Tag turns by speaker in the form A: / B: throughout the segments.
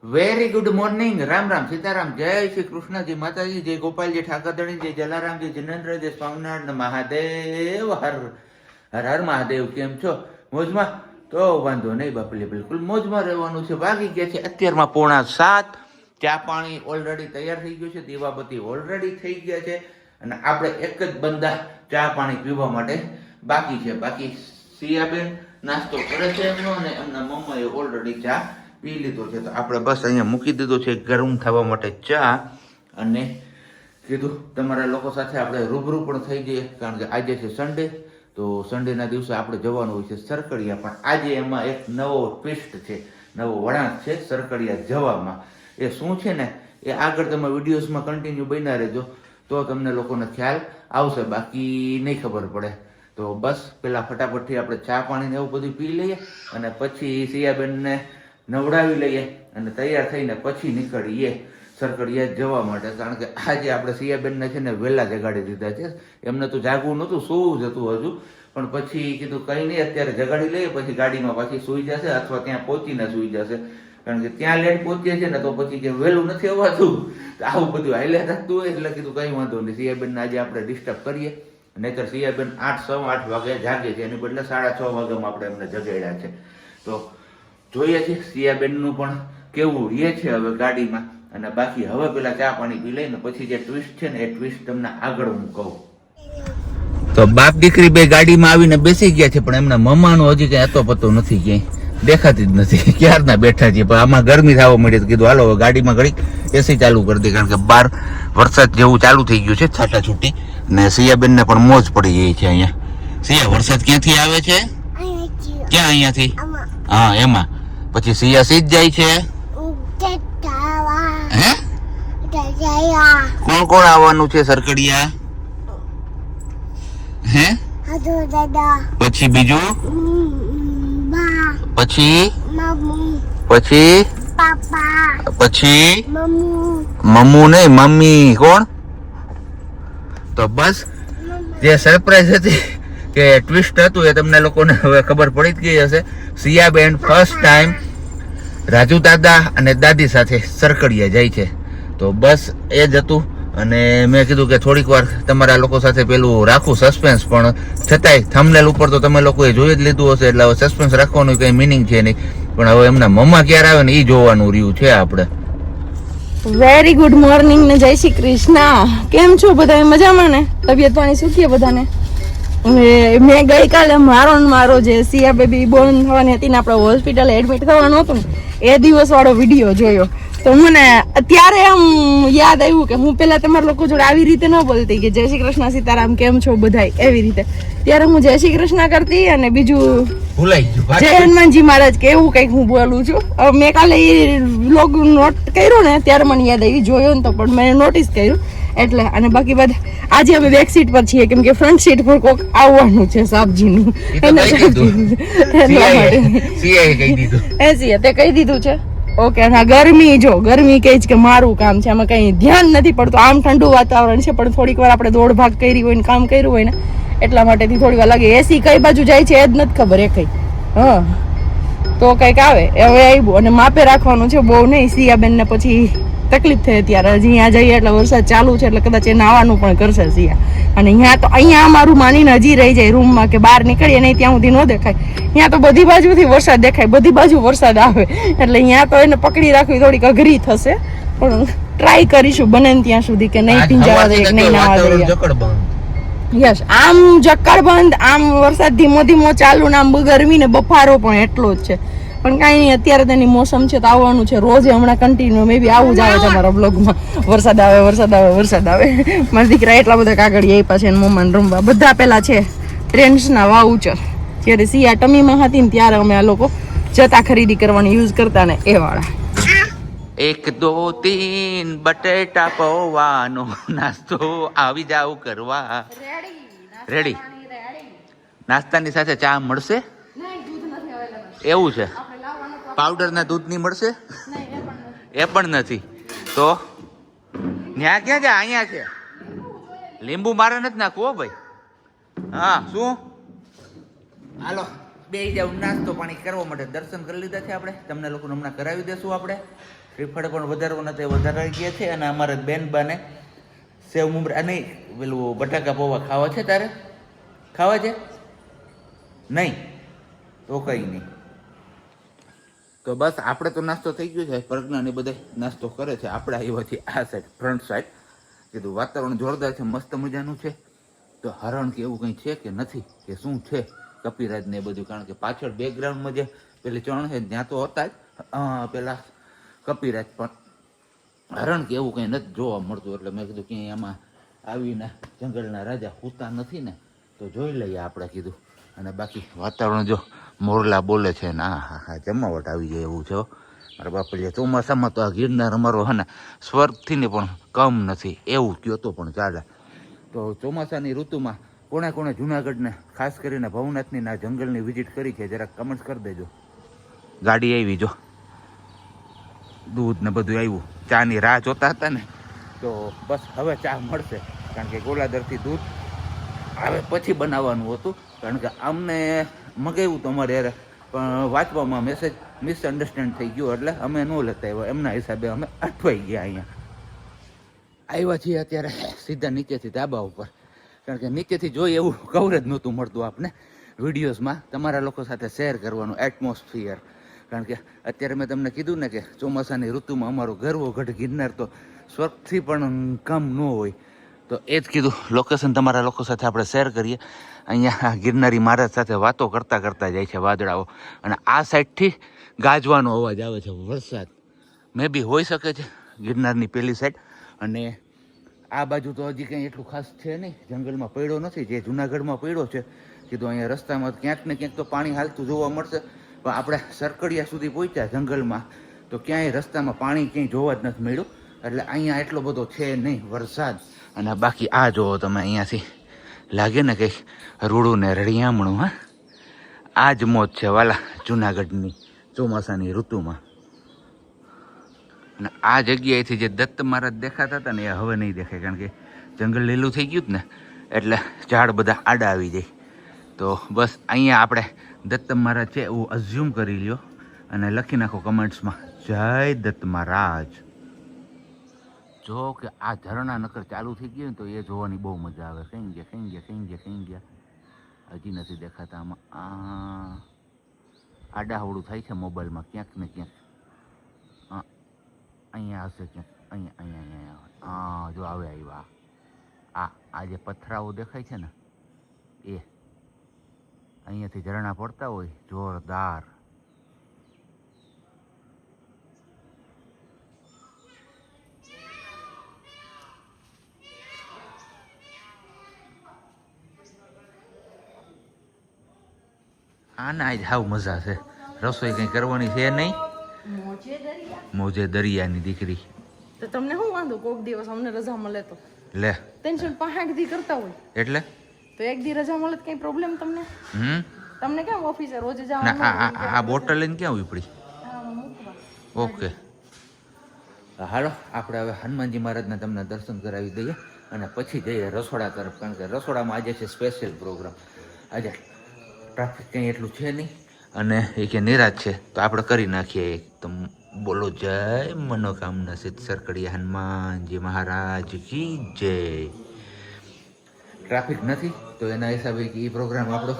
A: Very good morning. Ram Ram, Sitaram, જય શ્રી કૃષ્ણ, જય માતાજી, જય ગોપાલજી, ઠાકરધણી, જય જલારામજી, જિનેન્દ્ર, જય સ્વામિનારાયણ, મહાદેવ હર હર હર મહાદેવ. કેમ છો? મોજમાં? તો વાંધો નહીં બાપલી, બિલકુલ મોજમાં રહેવાનું છે. વાગી ગયા છે અત્યારમાં 6:45. ચા પાણી ઓલરેડી તૈયાર થઈ ગયું છે, દીવાબત્તી ઓલરેડી થઈ ગયા છે અને આપણે એક જ બંદા ચા પાણી પીવા માટે બાકી છે. બાકી સિયાબેન નાસ્તો કરે છે એમનો અને એમના મમ્માએ ઓલરેડી ચા પી લીધો છે. તો આપણે બસ અહીંયા મૂકી દીધો છે ગરમ થવા માટે ચા અને કીધું તમારા લોકો સાથે આપણે રૂબરૂ પણ થઈ જઈએ, કારણ કે આજે છે સન્ડે. તો સન્ડેના દિવસે આપણે જવાનું હોય છે સરકડિયા, પણ આજે એમાં એક નવો ટ્વિસ્ટ છે, નવો વળાંક છે સરકડિયા જવામાં. એ શું છે ને એ આગળ તમે વિડીયોઝમાં કન્ટિન્યુ બન્યા રહેજો તો તમને લોકોને ખ્યાલ આવશે, બાકી નહીં ખબર પડે. તો બસ પેલા ફટાફટથી આપણે ચા પાણીને એવું બધું પી લઈએ અને પછી સિયાબેનને નવડાવી લઈએ અને તૈયાર થઈને પછી નીકળીએ સરકડિયા જવા માટે. કારણ કે આજે આપણે સિયાબેનને છે ને વહેલા જગાડી દીધા છે. એમને તો જાગવું નહોતું, સૂવું જ હતું હજુ, પણ પછી કીધું કંઈ નહીં, અત્યારે જગાડી લઈએ, પછી ગાડીમાં પાછી સૂઈ જશે અથવા ત્યાં પહોંચીને સૂઈ જશે. કારણ કે ત્યાં લેટ પહોંચીએ છે ને તો પછી કે વહેલું નથી આવવાતું, તો આવું બધું હાલ્યા થતું હોય એટલે કીધું કંઈ વાંધો નહીં, સિયાબેનને આજે આપણે ડિસ્ટર્બ કરીએ. નહીંતર સિયાબેન 8:15 વાગે જાગે છે, એની બદલે 6:30 વાગ્યામાં આપણે એમને જગાડ્યા છે. તો જોઈએ છીએ સિયાબેનનું પણ કેવું એ છે હવે ગાડીમાં. અને બાકી હવે પેલા ચા પાણી પી લઈને પછી જે ટ્વિસ્ટ છે ને એ ટ્વિસ્ટ તમને આગળ હું કહું. તો બાપ દીકરી બે ગાડીમાં આવીને બેસી ગયા છે, પણ એમના મમ્માનું હજી કઈ અતો પતો નથી, ક્યાંય દેખાતી જ નથી. ક્યારના બેઠા છે, પણ આમાં ગરમી થવા મળી, કીધું હાલો હવે ગાડીમાં ઘડી એસી ચાલુ કરી દે, કારણ કે બહાર વરસાદ જેવું ચાલુ થઈ ગયું છે છાટા છૂટી, ને સિયાબેન ને પણ મોજ પડી ગઈ છે અહીંયા. સિયા, વરસાદ ક્યાંથી આવે છે? ક્યાં? અહીંયાથી? હા, એમાં પછી સિયા સીધ જાય છે. હે? કોણ કોણ આવવાનું છે સરકડિયા? હે? પછી બીજું? પછી પછી પછી મમ્મુ નહીં, મમ્મી. કોણ? તો બસ જે સરપ્રાઈઝ હતી કે ટ્વિસ્ટ હતું એ તમને લોકોને હવે ખબર પડી જ ગઈ હશે. સિયાબેન ફર્સ્ટ ટાઈમ રાજુ દાદા અને દાદી સાથે સરકડિયા જાય છે. તો બસ એ જ હતું. અને મેં કીધું કે થોડીક વાર તમારા લોકો સાથે પેલું રાખું સસ્પેન્સ, પણ છતાંય થંબનેલ ઉપર તો તમે લોકોએ જોઈ જ લીધું હશે, એટલે હવે સસ્પેન્સ રાખવાનું કંઈ મિનિંગ છે નહીં. પણ હવે એમના મમ્મા ક્યારે આવે ને એ જોવાનું રહ્યું છે આપણે.
B: વેરી ગુડ મોર્નિંગ ને જય શ્રી કૃષ્ણ. કેમ છો બધા? મજામાં ને? તબિયત પાણી શું છે બધાને? મેં ગઈકાલે મારો જે સિયા બેબી બોર્ન થવાની હતી ને આપણે હોસ્પિટલે એડમિટ થવાનું હતું ને એ દિવસ વાળો વિડીયો જોયો. તો મને અત્યારે આમ યાદ આવ્યું કે હું પેલા તમારા લોકો જોડે આવી રીતે ન બોલતી કે જય શ્રી કૃષ્ણ સીતારામ કેમ છો બધાય એવી રીતે. ત્યારે હું જય શ્રી કૃષ્ણ કરતી અને બીજું જય હનુમાનજી મહારાજ કે એવું કંઈક હું બોલું છું. મેં કાલે એ વ્લોગ નોટ કર્યો ને ત્યારે મને યાદ આવી, જોયો ને તો પણ મેં નોટિસ કર્યું એટલે. અને બાકી બધા આજે અમે બેક સીટ પર છીએ કેમ કે ફ્રન્ટ સીટ પર કોક આવવાનું છે સાબજીનું, તે કહી દીધું છે. ઓકે. અને ગરમી, જો ગરમી કઈ જ કે મારું કામ છે, આમાં કઈ ધ્યાન નથી પડતું. આમ ઠંડુ વાતાવરણ છે પણ થોડીક વાર આપણે દોડ ભાગ કરી હોય ને કામ કર્યું હોય ને એટલા માટેથી થોડી વાર લાગે. એસી કઈ બાજુ જાય છે એ જ નથી ખબર એ કઈ. હા, તો કઈક આવે હવે આવ્યું અને માપે રાખવાનું છે, બહુ નહીં. સિયાબેન ને પછી તકલીફ થઈ અત્યારે, હજી અહીંયા જઈએ એટલે વરસાદ ચાલુ છે એટલે કદાચ એ નાવાનું પણ કરશે સિયા. અને અહીંયા તો અહીંયા અમારું માનીને હજી રહી જાય રૂમમાં કે બહાર નીકળીએ નહીં ત્યાં સુધી ન દેખાય. અહીંયા તો બધી બાજુથી વરસાદ દેખાય, બધી બાજુ વરસાદ આવે એટલે અહીંયા તો એને પકડી રાખવી થોડીક અઘરી થશે, પણ ટ્રાય કરીશું બને ને ત્યાં સુધી કે નહીં ભીંજાવા દઈએ, નહીં નાવા દઈએ. યસ, આમ જક્કડ બંધ, આમ વરસાદ ધીમો ધીમો ચાલુ ને આમ ગરમી ને બફારો પણ એટલો જ છે. પણ કાંઈ નહીં, અત્યારે તેની મોસમ છે તો આવવાનું છે રોજ. હમણાં કન્ટિન્યુ મે બી આવું જ આવે છે અમારા બ્લોગમાં, વરસાદ આવે વરસાદ આવે વરસાદ આવે. મારા દીકરા એટલા બધા કાગળ આપ્યા છે મમ્માને રમવા. બધા પેલા છે ટ્રેન્ડ્સના વાઉચર, જ્યારે સિયા ટમીમાં હતી ને ત્યારે અમે આ લોકો જતા ખરીદી કરવાની યુઝ કરતા ને એ વાળા.
A: 1 2 3 બટેટા પૌવાનો નાસ્તો આવી જાવ કરવા. રેડી? નાસ્તાની સાથે ચા મળશે? એવું છે? પાવડર ના દૂધ ની મળશે? એ પણ નથી. તો ન્યા ક્યાં છે? અહીંયા છે. લીંબુ મારે નથી નાખવું ભાઈ. હા, શું? હાલો બે જાવ નાસ્તો પાણી કરવા માટે. દર્શન કરી લીધા છે આપણે, તમને લોકોને હમણાં કરાવી દેશું આપણે. શ્રીફળ પણ વધારવા નથી વધારાઈ ગયા છે. અને અમારે બેન બાને સેવ મુમરા નહીં પેલું બટાકા પૌવા ખાવા છે. તારે ખાવા છે? નહીં તો કંઈ નહીં. તો બસ આપણે તો નાસ્તો થઈ ગયો છે. પ્રજ્ઞાને બધા નાસ્તો કરે છે. આપણે આવ્યા છીએ આ સાઈડ ફ્રન્ટ સાઈડ. કીધું વાતાવરણ જોરદાર છે, મસ્ત મજાનું છે. તો હરણ કે એવું કંઈ છે કે નથી કે શું છે કપિરાજ ને એ બધું? કારણ કે પાછળ બેકગ્રાઉન્ડમાં જે પેલી ચણ છે ત્યાં તો હતા જ પેલા કપિરાજ, પણ હરણ કે એવું કંઈ નથી જોવા મળતું. એટલે મેં કીધું ક્યાંય આમાં આવીને જંગલના રાજા હોતા નથી ને, તો જોઈ લઈએ આપણે કીધું. અને બાકી વાતાવરણ જો મોરલા બોલે છે ને હા જમાવટ આવી જાય એવું છે. મારા બાપા ચોમાસામાં તો આ ગિરનાર અમારો હે ને સ્વર્ગથી ને પણ કમ નથી એવું કયો તો પણ ચાલે. તો ચોમાસાની ઋતુમાં કોણે કોણે જુનાગઢને ખાસ કરીને ભવનાથની ના જંગલની વિઝિટ કરી છે જરાક કમેન્ટ કરી દેજો. ગાડી આવી જો, દૂધ ને બધું આવ્યું. ચાની રાહ જોતા હતા ને, તો બસ હવે ચા મળશે. કારણ કે ગોલાદરથી દૂધ આવે પછી બનાવવાનું હતું. કારણ કે અમને મગાવ્યું તમારે યાર, પણ વાંચવામાં મેસેજ મિસઅન્ડરસ્ટેન્ડ થઈ ગયો એટલે અમે ન લેતા આવ્યા. એમના હિસાબે અમે અટવાઈ ગયા. અહીંયા આવ્યા છીએ અત્યારે સીધા નીચેથી ધાબા ઉપર. કારણ કે નીચેથી જોઈ એવું કવરેજ નહોતું મળતું આપને વિડીયોઝમાં તમારા લોકો સાથે શેર કરવાનું એટમોસ્ફિયર. કારણ કે અત્યારે મેં તમને કીધું ને કે ચોમાસાની ઋતુમાં અમારો ગરવો ગઢ ગિરનાર તો સ્વર્ગથી પણ કમ ન હોય. તો એ જ કીધું લોકેશન તમારા લોકો સાથે આપણે શેર કરીએ. અહીંયા ગિરનારી મહારાજ સાથે વાતો કરતાં કરતાં જાય છે વાદળાઓ. અને આ સાઈડથી ગાજવાનો અવાજ આવે છે. વરસાદ મે બી હોઈ શકે છે ગિરનારની પેલી સાઈડ. અને આ બાજુ તો હજી કંઈ એટલું ખાસ છે નહીં, જંગલમાં પડ્યો નથી. જે જુનાગઢમાં પડ્યો છે કીધું અહીંયા રસ્તામાં ક્યાંક ને ક્યાંક તો પાણી હાલતું જોવા મળશે. પણ આપણે સરકડિયા સુધી પહોંચ્યા જંગલમાં તો ક્યાંય રસ્તામાં પાણી ક્યાંય જોવા જ નથી મળ્યું. એટલે અહીંયા એટલો બધો છે નહીં વરસાદ. અને બાકી આ જુઓ તમે, અહીંયાથી લાગે ને કંઈક રૂડું ને રળિયામણું. હા, આ જ મોજ છે વાલા જુનાગઢની ચોમાસાની ઋતુમાં. અને આ જગ્યાએથી જે દત્ત મહારાજ દેખાતા હતા ને એ હવે નહીં દેખાય. કારણ કે જંગલ લીલું થઈ ગયું જ ને, એટલે ઝાડ બધા આડા આવી જાય. તો બસ અહીંયા આપણે દત્ત મહારાજ છે એવું અઝ્યુમ કરી લ્યો અને લખી નાખો કમેન્ટ્સમાં જય દત્ત મહારાજ. જો કે આ ઝરણા નકર ચાલુ થઈ ગયું ને તો એ જોવાની બહુ મજા આવે. કઈ ગયા હજી નથી દેખાતા. આમાં આડાહવડું થાય છે મોબાઈલમાં ક્યાંક ને ક્યાંક. અહીંયા હશે ક્યાંક. અહીંયા જો આવે આવ્યા. આ જે પથરાઓ દેખાય છે ને એ અહીંયાથી ઝરણા પડતા હોય જોરદાર. આના જ હાવ મજા છે. રસોઈ કંઈ કરવાની છે નહીં. મોજે દરિયાની દીકરી.
B: તો તમને શું વાંધો કોક દિવસ અમને રજા મળે તો?
A: લે
B: ટેન્શન 5 દી કરતા હોય
A: એટલે
B: તો એક દી રજા મળે કઈ પ્રોબ્લેમ તમને? તમને કેમ ઓફિસે રોજ
A: ના
B: જવાનું?
A: આ બોટલ લઈને ક્યાં ઉપડી? ઓકે હાલો આપણે હવે હનુમાનજી મહારાજના તમને દર્શન કરાવી દઈએ અને પછી જઈએ રસોડા તરફ. કારણ કે રસોડામાં આજે છે સ્પેશિયલ પ્રોગ્રામ. આજે ટ્રાફિક કંઈ એટલું છે નહીં અને એ કે નિરાશ છે તો આપણે કરી નાખીએ એકદમ. બોલો જય મનોકામના સિદ્ધ સરકડિયા હનુમાનજી મહારાજ કી જય. ટ્રાફિક નથી તો એના હિસાબે એ પ્રોગ્રામ આપણો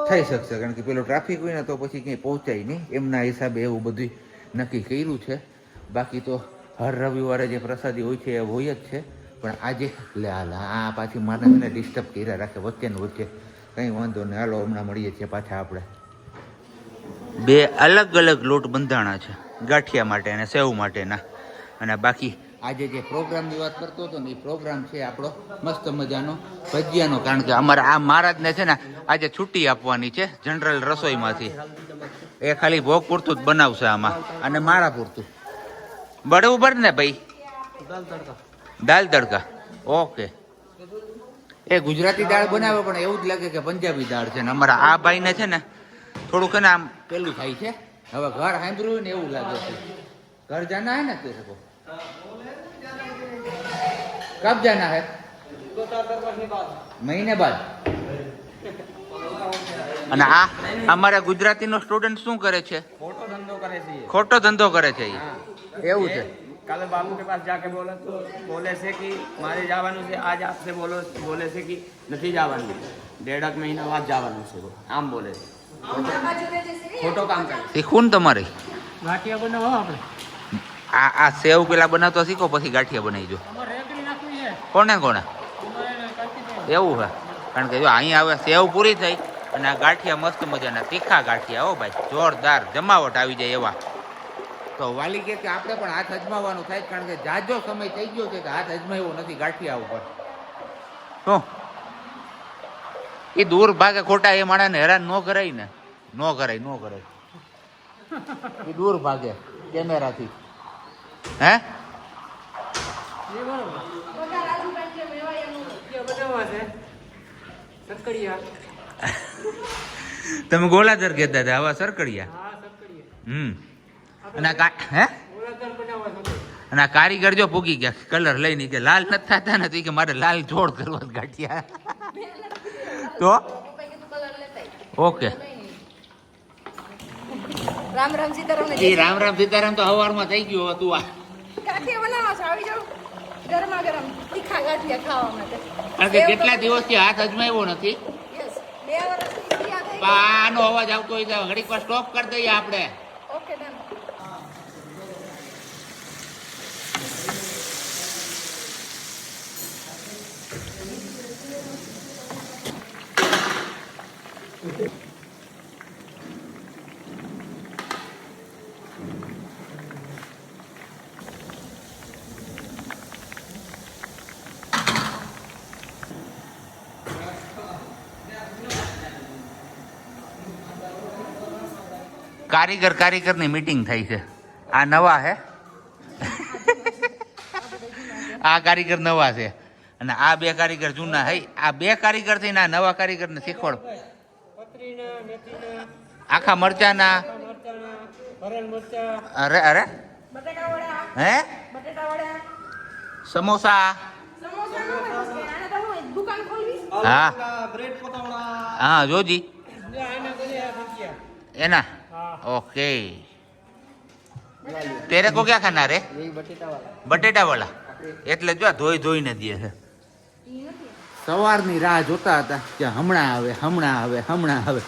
A: થઈ શકશે. કારણ કે પેલો ટ્રાફિક હોય ને તો પછી ક્યાંય પહોંચાય નહીં. એમના હિસાબે એવું બધું નક્કી કર્યું છે. બાકી તો હર રવિવારે જે પ્રસાદી હોય છે એ હોય જ છે. પણ આજે લે હાલ આ પાછી માણસને ડિસ્ટર્બ કર્યા રાખે વચ્ચે ને વચ્ચે. કંઈ વાંધો નહીં, હાલો હમણાં મળીએ છીએ પાછા આપણે. બે અલગ અલગ લોટ બંધાણા છે ગાંઠિયા માટે અને સેવ માટેના. અને બાકી આજે જે પ્રોગ્રામની વાત કરતો હતો ને એ પ્રોગ્રામ છે આપણો મસ્ત મજાનો ભજીયાનો. કારણ કે અમારે આ મહારાજને છે ને આજે છુટ્ટી આપવાની છે જનરલ રસોઈમાંથી. એ ખાલી ભોગ પૂરતું જ બનાવશે આમાં અને મારા પૂરતું. બળવું પડે ને ભાઈ? દાલ તડકા. ઓકે. એ ગુજરાતી દાળ બનાવે પણ એવું જ લાગે કે પંજાબી દાળ છે. ને અમારા આ ભાઈને છે ને થોડુંક ને આમ પેલું થાય છે. હવે ઘર સાંભળ્યું ને એવું લાગે છે. ઘર જાના હે ને તેરે કો? કબ જાના હે? મહિને બાદ. અને આ અમારા ગુજરાતીનો સ્ટુડન્ટ શું કરે છે? ખોટો ધંધો કરે છે. એવું છે
C: कल बाबू के पास जाके बोला तो बोले से कि मारे જવાનું છે आज आपसे बोले से कि નથી જવાનું 1.5 મહિના बाद જવાનું છે આમ બોલે છે ખોટો કામ કરે
A: શીખવું ને તમારે
C: ગાંઠિયા બનાવો આપણે
A: આ સેવ પેલા બનાવતો શીખો પછી ગાંઠિયા બનાવીજો કોને કોને એવું હે કારણ કે જો અહીંયા હવે સેવ પૂરી થઈ અને આ ગાંઠિયા મસ્ત મજાના તીખા ગાંઠિયા હો ભાઈ જોરદાર જમાવટ આવી જાય એવા તો વાલી કે આપણે પણ હાથ અજમાવવાનું થાય કારણ કે જાજો સમય થઈ ગયો છે કે હાથ અજમાવ્યો નથી ગાંઠિયા ઉપર શું એ દૂર ભાગે ખોટા એ માણસને હેરાન ન કરાય ને ન કરાય એ દૂર ભાગે કેમેરાથી હે તમે ગોળાધર કહેતા હતા આવા સરકડિયા અને હે અને આ કારીગર જો પૂગી ગયા કલર લઈને કે લાલ નથી થતા નથી કે મારે લાલ જોડ કરવા ગાંઠિયા તો ઓકે
B: રામ રામ સીતારામ
A: એ રામ સીતારામ તો હવારમાં થઈ ગયું હતું આ
B: ગાંઠિયા બનાવો છો આવી જાવ ગરમા ગરમ તીખા ગાંઠિયા ખાવા માટે
A: કારણ કે કેટલા દિવસથી હાથ અજમાવ્યો નથી
B: યસ 2 વર્ષથી યાદ આવી
A: આનો અવાજ આવતો હોય તો ઘડીક વાર સ્ટોપ કરી દઈએ આપણે
B: ઓકે ડન
A: કારીગરની મીટિંગ થઈ છે આ નવા હે આ કારીગર નવા છે અને આ બે કારીગર જૂના હે આ બે કારીગર થઈને આ નવા કારીગરને શીખવાડો આખા મરચાના અરે અરે
B: બટાકા વડા
A: હે
B: બટાટા વડા
A: સમોસા
B: સમોસા નો હોય આને તો હું દુકાન ખોલવી
A: હા
C: બ્રેડ પકોડા
A: હા જોજી એના
C: हाँ
A: ओके तेरे को क्या खाना रे
C: यही बटेटा वाला
A: બટેટા વાળા એટલે જો ધોઈને દે છે સવારની રાહ જોતા હતા કે હમણાં આવે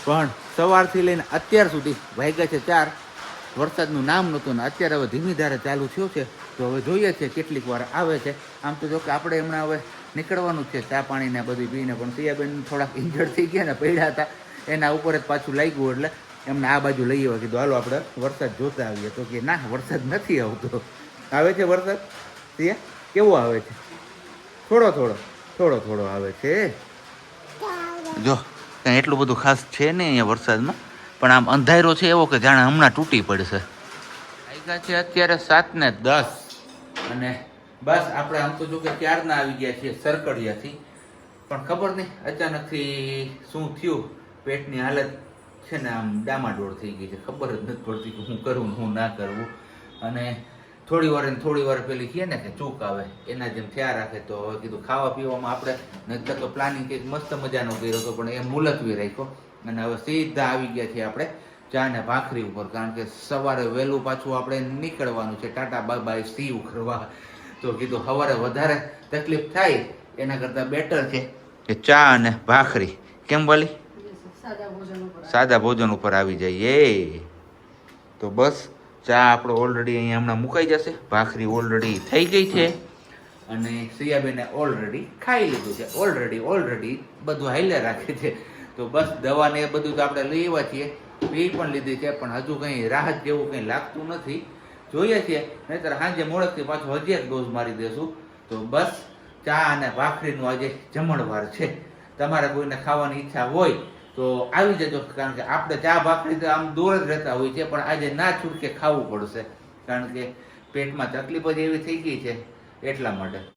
A: પણ સવારથી લઈને અત્યાર સુધી વાગ્યા છે 4 વરસાદનું નામ નહોતું ને અત્યારે હવે ધીમી ધારે ચાલુ થયો છે તો હવે જોઈએ છે કેટલીક વાર આવે છે આમ તો જો કે આપણે હમણાં હવે નીકળવાનું જ છે ચા પાણી ને બધું પીને પણ સિયાબેન થોડાક ઇન્જર્ડ થઈ ગયા ને પડ્યા હતા એના ઉપર જ પાછું લાગ્યું એટલે એમને આ બાજુ લઈ આવ્યા કીધું હાલો આપણે વરસાદ જોતા આવીએ તો કે ના વરસાદ નથી આવતો આવે છે વરસાદ સિયા કેવો આવે છે થોડો આવે છે જો કાંઈ એટલું બધું ખાસ છે ને અહીંયા વરસાદમાં પણ આમ અંધારો છે એવો કે જાણે હમણાં તૂટી પડશે વાગ્યા છે અત્યારે 7:10 અને બસ આપણે આમ તો જો કે ક્યારના આવી ગયા છીએ સરકડિયાથી પણ ખબર નહીં અચાનકથી શું થયું પેટની હાલત છે ને આમ ડામાડોળ થઈ ગઈ છે ખબર જ નથી પડતી કે હું કરું હું ના કરવું અને થોડી વાર પેલી કહે ને કે ચૂક આવે એના જેમ થયા રાખે તો હવે કીધું ખાવા પીવામાં આપણે નહીતર તો પ્લાનિંગ કંઈક મસ્ત મજાનો કર્યો હતો પણ એ મુલતવી રાખ્યો અને હવે સીધા આવી ગયા છીએ આપણે ચા ને ભાખરી ઉપર કારણ કે સવારે વહેલું પાછું આપણે નીકળવાનું છે ટાટા બાબાએ સીવ કરવા તો કીધું સવારે વધારે તકલીફ થાય એના કરતાં બેટર છે કે ચા અને ભાખરી કેમ બોલી સાદા ભોજન ઉપર આવી જઈએ તો બસ ચા આપણો ઓલરેડી અહીંયા હમણાં મુકાઈ જશે ભાખરી ઓલરેડી થઈ ગઈ છે અને સિયાબેને ઓલરેડી ખાઈ લીધું છે ઓલરેડી બધું હાલ્યા રાખે છે તો બસ દવા ને એ બધું તો આપણે લઈ આવ્યા છીએ પી પણ લીધી છે પણ હજુ કંઈ રાહત જેવું કંઈ લાગતું નથી જોઈએ છીએ નહીંતર સાંજે મોડેકથી પાછું હજી એક ડોઝ મારી દેશું તો બસ ચા અને ભાખરીનું આજે જમણવાર છે તમારે કોઈને ખાવાની ઈચ્છા હોય તો આવી જજો કારણ કે આપણે ચા ભાખરી તો આમ દૂર જ રહેતા હોય છે પણ આજે ના છૂટકે ખાવું પડશે કારણ કે પેટમાં તકલીફ જ એવી થઈ ગઈ છે એટલા માટે